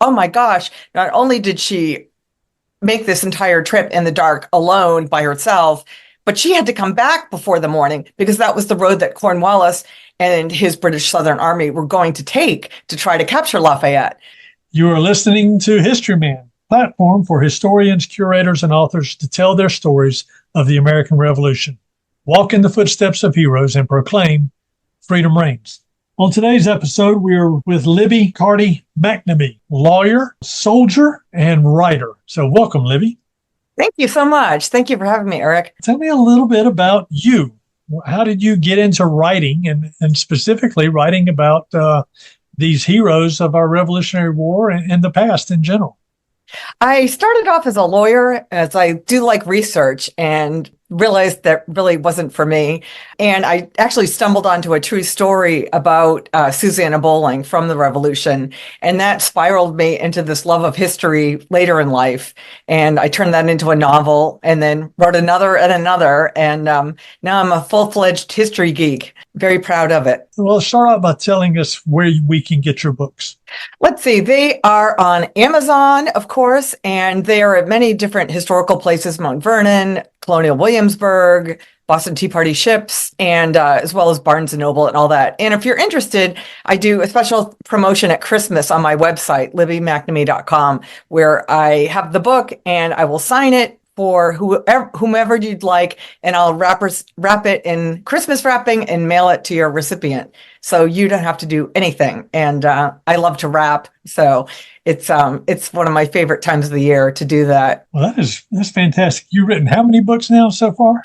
oh my gosh, not only did she make this entire trip in the dark alone by herself, but she had to come back before the morning because that was the road that Cornwallis and his British Southern Army were going to take to try to capture Lafayette. You are listening to History Man, platform for historians, curators, and authors to tell their stories of the American Revolution. Walk in the footsteps of heroes and proclaim freedom reigns. On today's episode, we are with Libby McNamee, lawyer, soldier, and writer. So welcome, Libby. Thank you so much. Thank you for having me, Eric. Tell me a little bit about you. How did you get into writing and specifically writing about these heroes of our Revolutionary War and the past in general? I started off as a lawyer, as I do like research, and realized that really wasn't for me. And I actually stumbled onto a true story about Susanna Bowling from the Revolution. And that spiraled me into this love of history later in life. And I turned that into a novel and then wrote another and another. And now I'm a full-fledged history geek. Very proud of it. Well, start out by telling us where we can get your books. Let's see. They are on Amazon, of course, and they are at many different historical places, Mount Vernon, Colonial Williamsburg, Boston Tea Party ships, and as well as Barnes and Noble and all that. And if you're interested, I do a special promotion at Christmas on my website, libbymcnamee.com, where I have the book and I will sign it for whomever you'd like, and I'll wrap it in Christmas wrapping and mail it to your recipient. So you don't have to do anything. And I love to wrap, so it's one of my favorite times of the year to do that. Well, that's fantastic. You've written how many books now so far?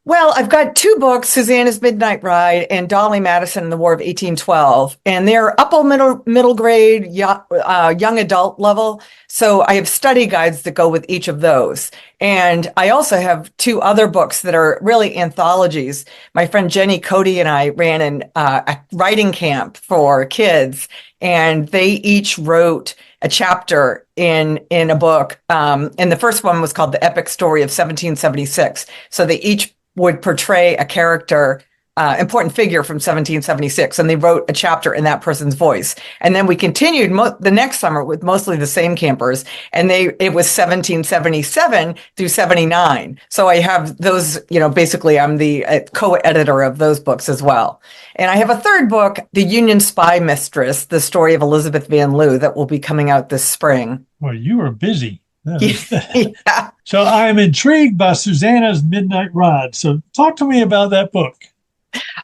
Well, I've got two books, Susanna's Midnight Ride and Dolly Madison in the War of 1812, and they're upper middle grade, young adult level. So I have study guides that go with each of those. And I also have two other books that are really anthologies. My friend Jenny Cody and I ran a writing camp for kids, and they each wrote a chapter in a book. And the first one was called The Epic Story of 1776. So they each would portray a character, important figure from 1776, and they wrote a chapter in that person's voice. And then we continued the next summer with mostly the same campers, and it was 1777 through 79. So I have those, basically I'm the co-editor of those books as well. And I have a third book, The Union Spy Mistress, the story of Elizabeth Van Lew, that will be coming out this spring. Well, you are busy. Yeah. So I'm intrigued by Susanna's Midnight Ride. So talk to me about that book.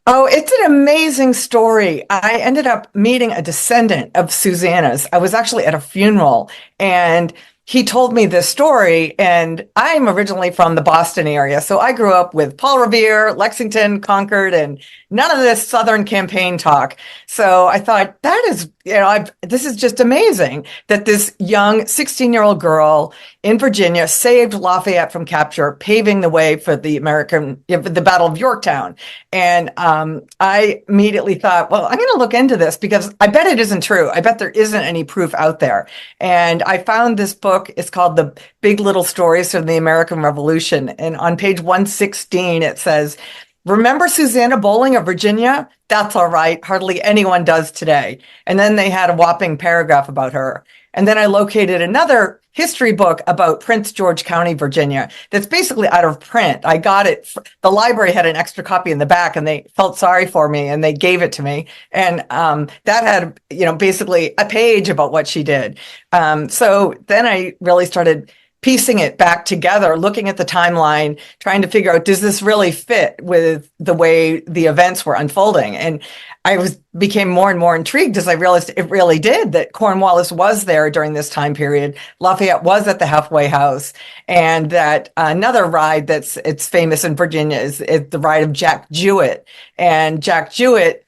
Oh, it's an amazing story. I ended up meeting a descendant of Susanna's. I was actually at a funeral, and he told me this story, and I'm originally from the Boston area. So I grew up with Paul Revere, Lexington, Concord, and none of this Southern campaign talk. So I thought this is just amazing that this young 16-year-old girl in Virginia saved Lafayette from capture, paving the way for the Battle of Yorktown. And I immediately thought, well, I'm going to look into this because I bet it isn't true. I bet there isn't any proof out there. And I found this book. It's called The Big Little Stories from the American Revolution. And on page 116, it says, "Remember Susanna Bowling of Virginia? That's all right. Hardly anyone does today." And then they had a whopping paragraph about her. And then I located another history book about Prince George County, Virginia, that's basically out of print. I got it. The library had an extra copy in the back, and they felt sorry for me, and they gave it to me. And that had, basically a page about what she did. So then I really started piecing it back together, looking at the timeline, trying to figure out, does this really fit with the way the events were unfolding? And I became more and more intrigued as I realized it really did, that Cornwallis was there during this time period. Lafayette was at the halfway house, and that another ride it's famous in Virginia is the ride of Jack Jewett. And Jack Jewett,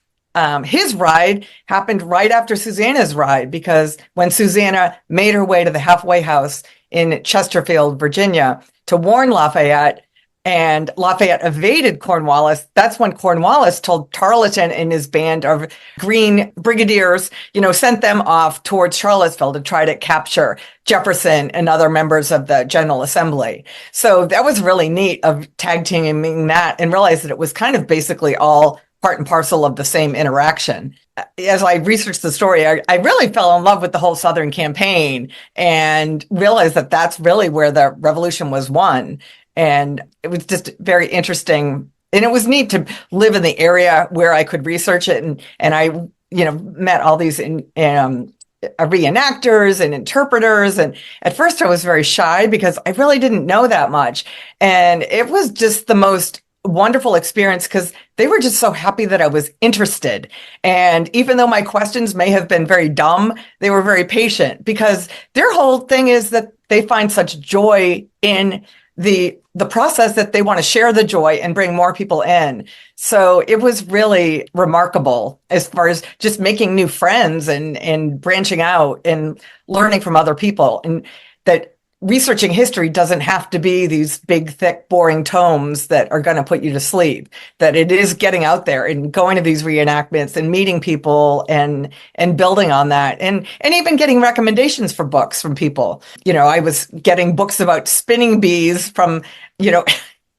his ride happened right after Susanna's ride, because when Susanna made her way to the halfway house in Chesterfield, Virginia, to warn Lafayette, and Lafayette evaded Cornwallis, that's when Cornwallis told Tarleton and his band of Green Brigadiers, sent them off towards Charlottesville to try to capture Jefferson and other members of the General Assembly. So that was really neat, of tag teaming that, and realized that it was kind of basically all part and parcel of the same interaction. as I researched the story, I really fell in love with the whole Southern campaign and realized that that's really where the revolution was won. And it was just very interesting. And it was neat to live in the area where I could research it. And I, met all these reenactors and interpreters. And at first I was very shy because I really didn't know that much. And it was just the most wonderful experience because they were just so happy that I was interested. And even though my questions may have been very dumb, they were very patient because their whole thing is that they find such joy in the process that they want to share the joy and bring more people in. So it was really remarkable as far as just making new friends and branching out and learning from other people. And that researching history doesn't have to be these big, thick, boring tomes that are going to put you to sleep, that it is getting out there and going to these reenactments and meeting people and building on that and even getting recommendations for books from people. I was getting books about spinning bees from,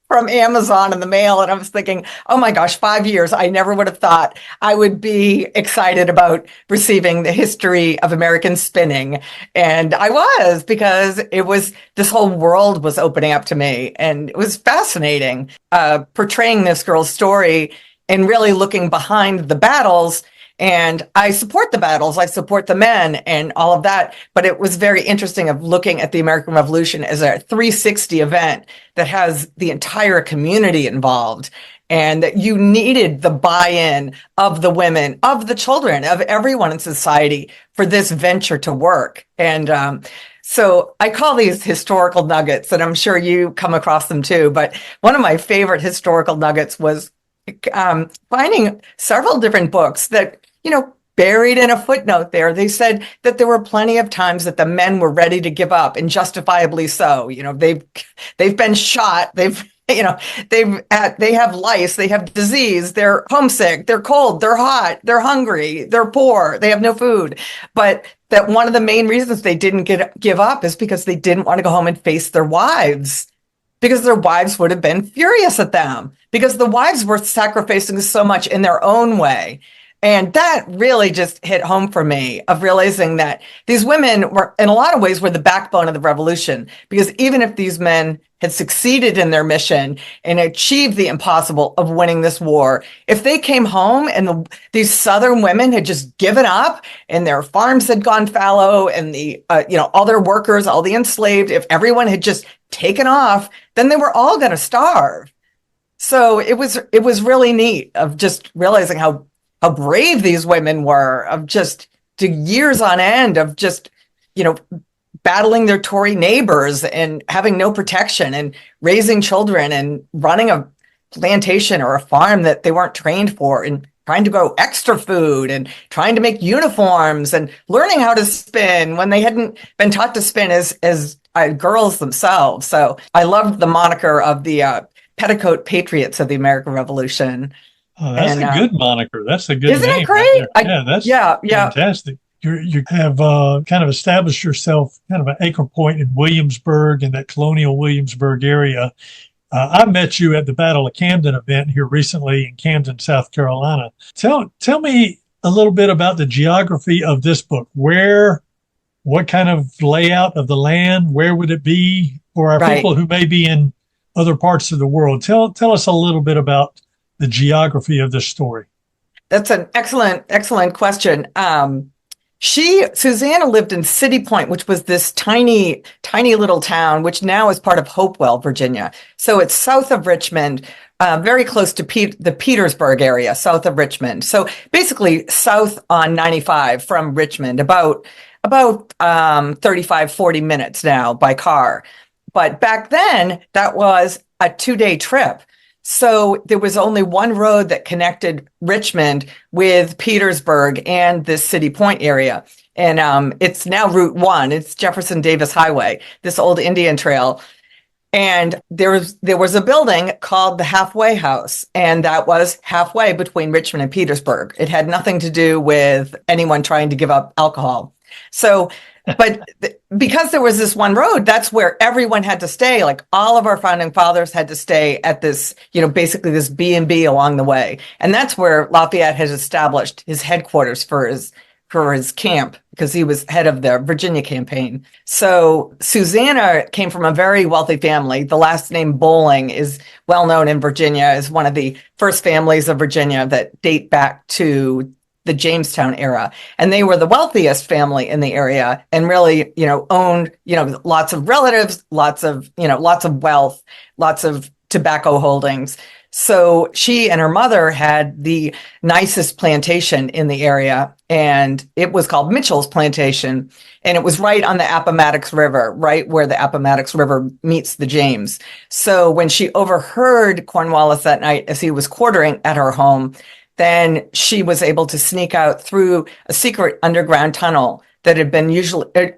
from Amazon in the mail. And I was thinking, oh my gosh, 5 years. I never would have thought I would be excited about receiving the history of American spinning. And I was, because this whole world was opening up to me. And it was fascinating, portraying this girl's story and really looking behind the battles. And I support the battles, I support the men and all of that. But it was very interesting of looking at the American Revolution as a 360 event that has the entire community involved, and that you needed the buy-in of the women, of the children, of everyone in society for this venture to work. And so I call these historical nuggets, and I'm sure you come across them too. But one of my favorite historical nuggets was finding several different books that, buried in a footnote there, they said that there were plenty of times that the men were ready to give up, and justifiably so. They've been shot. They have lice, they have disease, they're homesick, they're cold, they're hot, they're hungry, they're poor, they have no food. But that one of the main reasons they didn't give up is because they didn't want to go home and face their wives, because their wives would have been furious at them, because the wives were sacrificing so much in their own way. And that really just hit home for me, of realizing that these women were, in a lot of ways, were the backbone of the revolution. Because even if these men had succeeded in their mission and achieved the impossible of winning this war, if they came home and these Southern women had just given up and their farms had gone fallow and all their workers, all the enslaved, if everyone had just taken off, then they were all going to starve. So it was really neat of just realizing how brave these women were, of just to years on end of just, battling their Tory neighbors and having no protection and raising children and running a plantation or a farm that they weren't trained for, and trying to grow extra food and trying to make uniforms and learning how to spin when they hadn't been taught to spin as girls themselves. So I loved the moniker of the petticoat patriots of the American Revolution. Oh, that's a good moniker. That's a good Isn't name. it great? Right, that's fantastic. You have kind of established yourself kind of an anchor point in Williamsburg, in that colonial Williamsburg area. I met you at the Battle of Camden event here recently in Camden, South Carolina. Tell me a little bit about the geography of this book. What kind of layout of the land? Where would it be for our people who may be in other parts of the world? Tell us a little bit about the geography of this story. That's an excellent question. Susanna lived in City Point, which was this tiny little town, which now is part of Hopewell, Virginia. So it's south of Richmond, very close to the Petersburg area, south of Richmond. So basically south on 95 from Richmond, about 35, 40 minutes now by car. But back then, that was a 2-day trip. So there was only one road that connected Richmond with Petersburg and this City Point area. And it's now Route 1. It's Jefferson Davis Highway, this old Indian trail. And there was a building called the Halfway House, and that was halfway between Richmond and Petersburg. It had nothing to do with anyone trying to give up alcohol. So, but because there was this one road, that's where everyone had to stay. Like all of our founding fathers had to stay at this, basically this B&B along the way. And that's where Lafayette has established his headquarters for his camp, because he was head of the Virginia campaign. So Susanna came from a very wealthy family. The last name Bowling is well known in Virginia, as one of the first families of Virginia that date back to the Jamestown era. And they were the wealthiest family in the area, and really, owned, lots of relatives, lots of wealth, lots of tobacco holdings. So she and her mother had the nicest plantation in the area, and it was called Mitchell's Plantation. And it was right on the Appomattox River, right where the Appomattox River meets the James. So when she overheard Cornwallis that night as he was quartering at her home, then she was able to sneak out through a secret underground tunnel that had been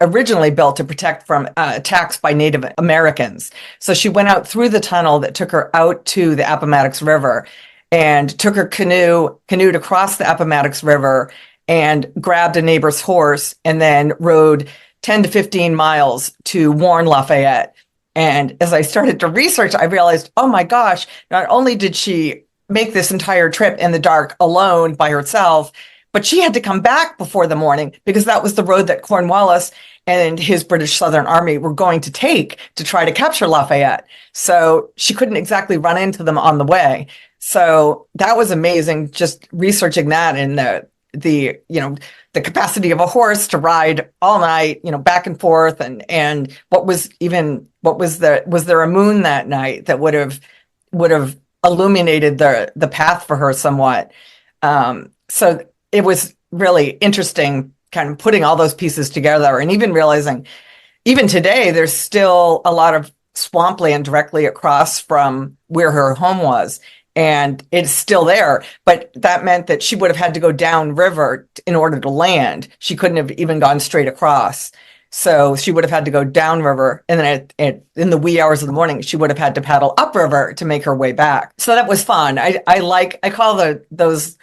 originally built to protect from attacks by Native Americans. So she went out through the tunnel that took her out to the Appomattox River, and took her canoed across the Appomattox River, and grabbed a neighbor's horse, and then rode 10 to 15 miles to warn Lafayette. And as I started to research, I realized, oh my gosh, not only did she make this entire trip in the dark alone by herself, but she had to come back before the morning, because that was the road that Cornwallis and his British Southern Army were going to take to try to capture Lafayette. So she couldn't exactly run into them on the way. So that was amazing, just researching that, and the capacity of a horse to ride all night, back and forth, and was there a moon that night that would have illuminated the path for her somewhat. So it was really interesting, kind of putting all those pieces together, and even realizing, even today, there's still a lot of swampland directly across from where her home was, and it's still there. But that meant that she would have had to go downriver in order to land. She couldn't have even gone straight across. So she would have had to go downriver, and then in the wee hours of the morning, she would have had to paddle upriver to make her way back. So that was fun. I call those,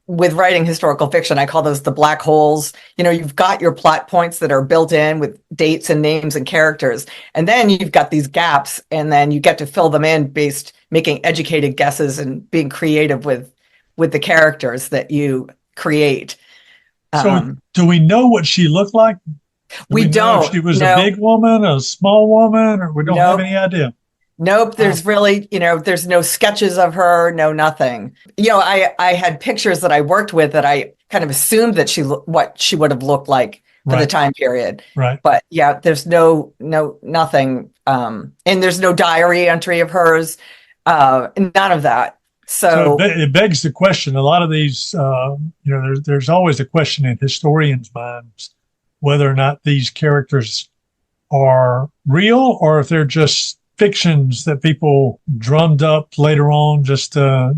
with writing historical fiction, I call those the black holes. You've got your plot points that are built in with dates and names and characters, and then you've got these gaps, and then you get to fill them in making educated guesses and being creative with the characters that you create. So do we know what she looked like? We know don't. if she was a big woman, a small woman, or we don't have any idea? Nope. There's really, there's no sketches of her, no nothing. I had pictures that I worked with that I kind of assumed that what she would have looked like for the time period. Right. But yeah, there's nothing. And there's no diary entry of hers, none of that. So it begs the question. A lot of these, there's always a question in historians' minds whether or not these characters are real, or if they're just fictions that people drummed up later on just to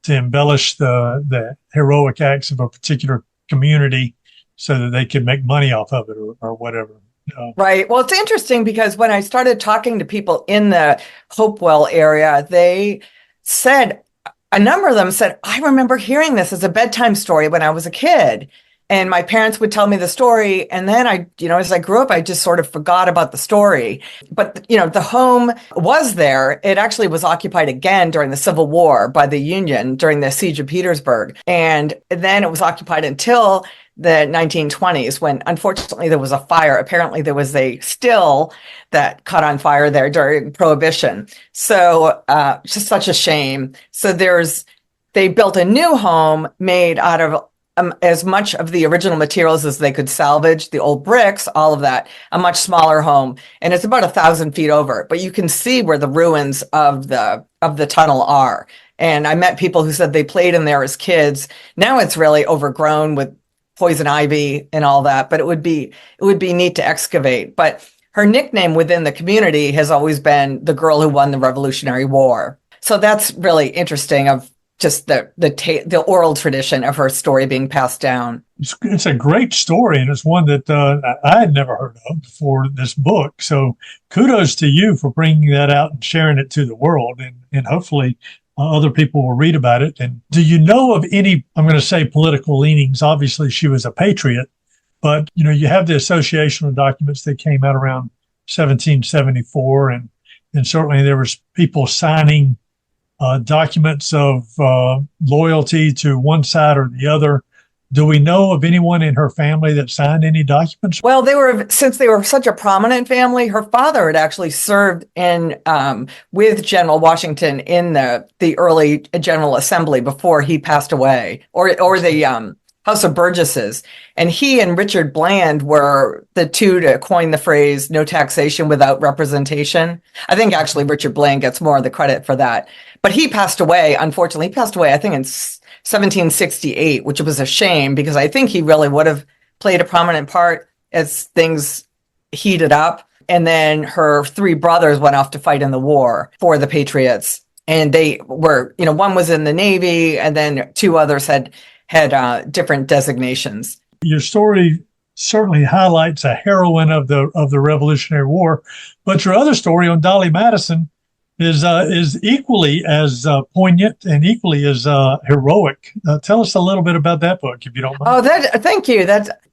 embellish the heroic acts of a particular community so that they could make money off of it, or whatever. Right. Well, it's interesting, because when I started talking to people in the Hopewell area, a number of them said, I remember hearing this as a bedtime story when I was a kid. And my parents would tell me the story. And then as I grew up, I just sort of forgot about the story. But, the home was there. It actually was occupied again during the Civil War by the Union during the Siege of Petersburg. And then it was occupied until the 1920s, when unfortunately there was a fire. Apparently there was a still that caught on fire there during Prohibition. So just such a shame. So they built a new home made out of as much of the original materials as they could salvage, the old bricks, all of that, a much smaller home. And it's about 1,000 feet over, but you can see where the ruins of the tunnel are. And I met people who said they played in there as kids. Now it's really overgrown with poison ivy and all that, but it would be neat to excavate. But her nickname within the community has always been the girl who won the Revolutionary War. So that's really interesting, of just the oral tradition of her story being passed down. It's a great story, and it's one that I had never heard of before this book. So kudos to you for bringing that out and sharing it to the world, and hopefully other people will read about it. And do you know of any, I'm going to say, political leanings? Obviously, she was a patriot, But, you have the associational documents that came out around 1774, and certainly there was people signing documents of loyalty to one side or the other. Do we know of anyone in her family that signed any documents? Well, since they were such a prominent family, her father had actually served in with General Washington in the early General Assembly before he passed away, or the House of Burgesses. And he and Richard Bland were the two to coin the phrase "no taxation without representation." I think actually Richard Bland gets more of the credit for that. But he passed away, unfortunately. He passed away, I think, in 1768, which was a shame because I think he really would have played a prominent part as things heated up. And then her three brothers went off to fight in the war for the Patriots. And they were, one was in the Navy, and then two others had different designations. Your story certainly highlights a heroine of the Revolutionary War, but your other story on Dolly Madison is equally as poignant and equally as heroic. Tell us a little bit about that book, if you don't mind. Oh, thank you.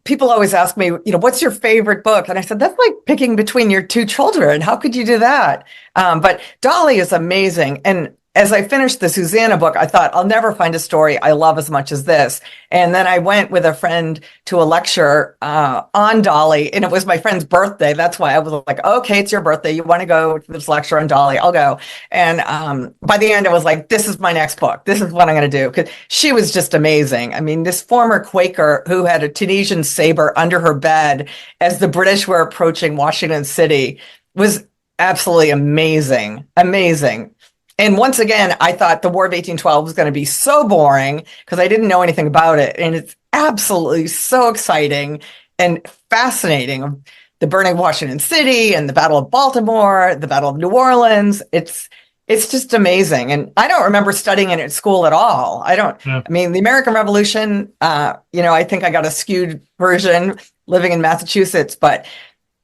People always ask me, what's your favorite book? And I said, that's like picking between your two children. How could you do that? But Dolly is amazing. And as I finished the Susanna book, I thought I'll never find a story I love as much as this. And then I went with a friend to a lecture on Dolly, and it was my friend's birthday. That's why I was like, okay, it's your birthday. You want to go to this lecture on Dolly? I'll go. And by the end, I was like, this is my next book. This is what I'm going to do, because she was just amazing. I mean, this former Quaker who had a Tunisian saber under her bed as the British were approaching Washington City was absolutely amazing. Amazing. And once again, I thought the War of 1812 was going to be so boring because I didn't know anything about it. And it's absolutely so exciting and fascinating. The burning of Washington City and the Battle of Baltimore, the Battle of New Orleans. It's just amazing. And I don't remember studying it at school at all. I mean, the American Revolution, I think I got a skewed version living in Massachusetts, but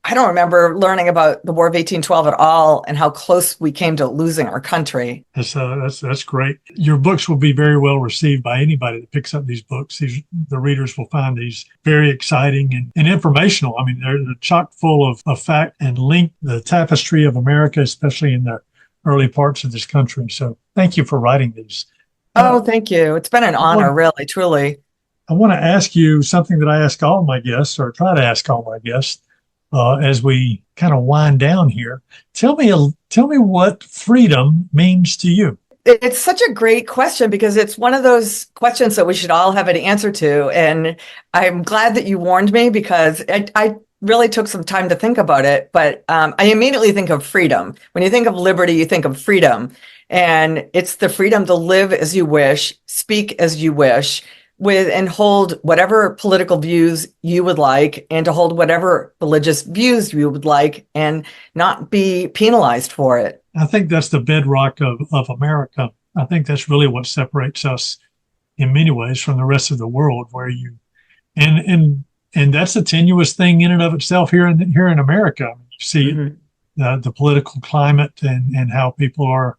I don't remember learning about the War of 1812 at all and how close we came to losing our country. That's great. Your books will be very well received by anybody that picks up these books. The readers will find these very exciting and informational. I mean, they're chock full of fact and link the tapestry of America, especially in the early parts of this country. So thank you for writing these. Thank you. It's been an honor, really, truly. I want to ask you something that I ask all my guests, or try to ask all my guests. As we kind of wind down here, tell me what freedom means to you. It's such a great question because it's one of those questions that we should all have an answer to. And I'm glad that you warned me because I really took some time to think about it. But I immediately think of freedom. When you think of liberty, you think of freedom. And it's the freedom to live as you wish, speak as you wish, and hold whatever political views you would like, and to hold whatever religious views you would like, and not be penalized for it. I think that's the bedrock of America. I think that's really what separates us in many ways from the rest of the world, and that's a tenuous thing in and of itself here in America. I mean, you see the political climate and how people are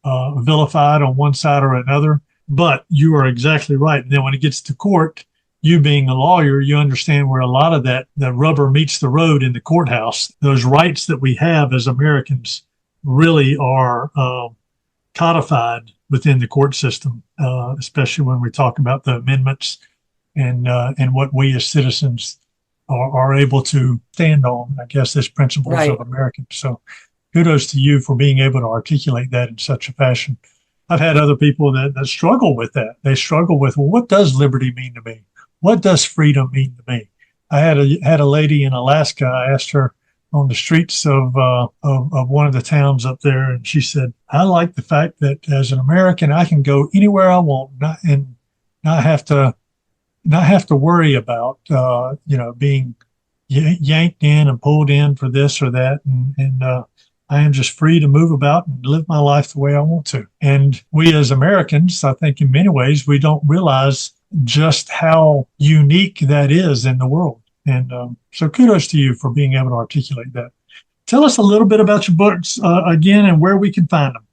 vilified on one side or another. But you are exactly right. And then when it gets to court, you being a lawyer, you understand where a lot of the rubber meets the road in the courthouse. Those rights that we have as Americans really are codified within the court system, especially when we talk about the amendments and what we as citizens are able to stand on, I guess, as principles of Americans. So kudos to you for being able to articulate that in such a fashion. I've had other people that struggle with that. They struggle with, well, what does liberty mean to me? What does freedom mean to me? I had a lady in Alaska. I asked her on the streets of one of the towns up there, and she said, "I like the fact that as an American, I can go anywhere I want, not have to worry about being yanked in and pulled in for this or that, and I am just free to move about and live my life the way I want to." And we as Americans, I think in many ways, we don't realize just how unique that is in the world. And so kudos to you for being able to articulate that. Tell us a little bit about your books again and where we can find them.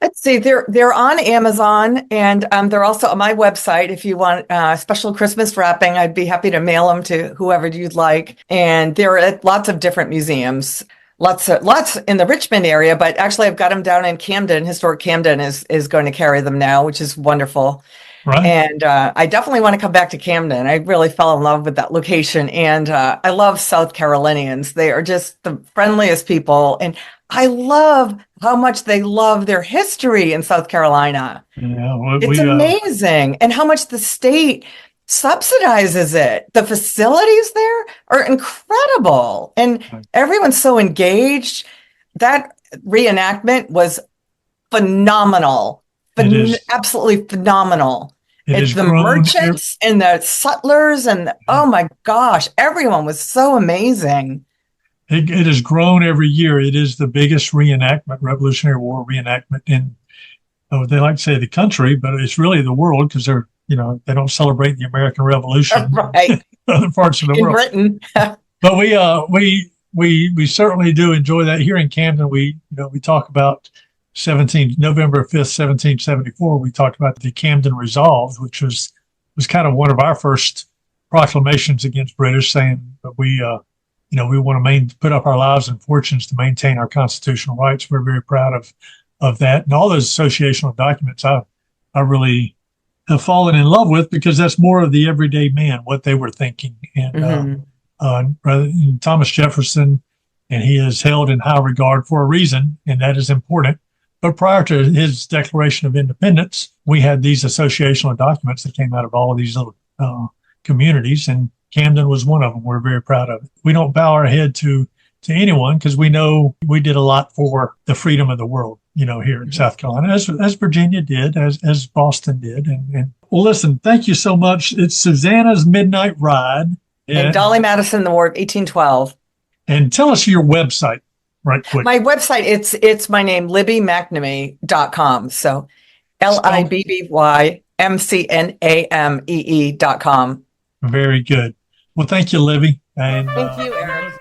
Let's see, they're on Amazon, and they're also on my website. If you want special Christmas wrapping, I'd be happy to mail them to whoever you'd like. And they're at lots of different museums, lots in the Richmond area. But actually, I've got them down in Camden. Historic Camden is going to carry them now, which is wonderful. Right. And I definitely want to come back to Camden. I really fell in love with that location. And I love South Carolinians. They are just the friendliest people. And I love how much they love their history in South Carolina. Yeah. It's amazing. And how much the state subsidizes it. The facilities there are incredible. And everyone's so engaged. That reenactment was phenomenal. It is. Absolutely phenomenal. It's the merchants and the sutlers and oh my gosh, everyone was so amazing. It has grown every year. It is the biggest reenactment, Revolutionary War reenactment in, they like to say the country, but it's really the world because they don't celebrate the American Revolution, right? In other parts of the world, Britain. But we certainly do enjoy that here in Camden. We talk about November 5th, 1774. We talked about the Camden Resolves, which was kind of one of our first proclamations against British, saying that we want to put up our lives and fortunes to maintain our constitutional rights. We're very proud of that. And all those associational documents I really have fallen in love with because that's more of the everyday man, what they were thinking. And Thomas Jefferson, and he is held in high regard for a reason, and that is important. But prior to his Declaration of Independence, we had these associational documents that came out of all of these little communities, and Camden was one of them. We're very proud of it. We don't bow our head to anyone because we know we did a lot for the freedom of the world, here in South Carolina, as Virginia did, as Boston did. And well, listen, thank you so much. It's Susanna's Midnight Ride. And Dolly Madison, the War of 1812. And tell us your website right quick. My website, it's my name, LibbyMcNamee.com. So LIBBYMCNAMEE.com. Very good. Well, thank you, Libby. And thank you, Eric.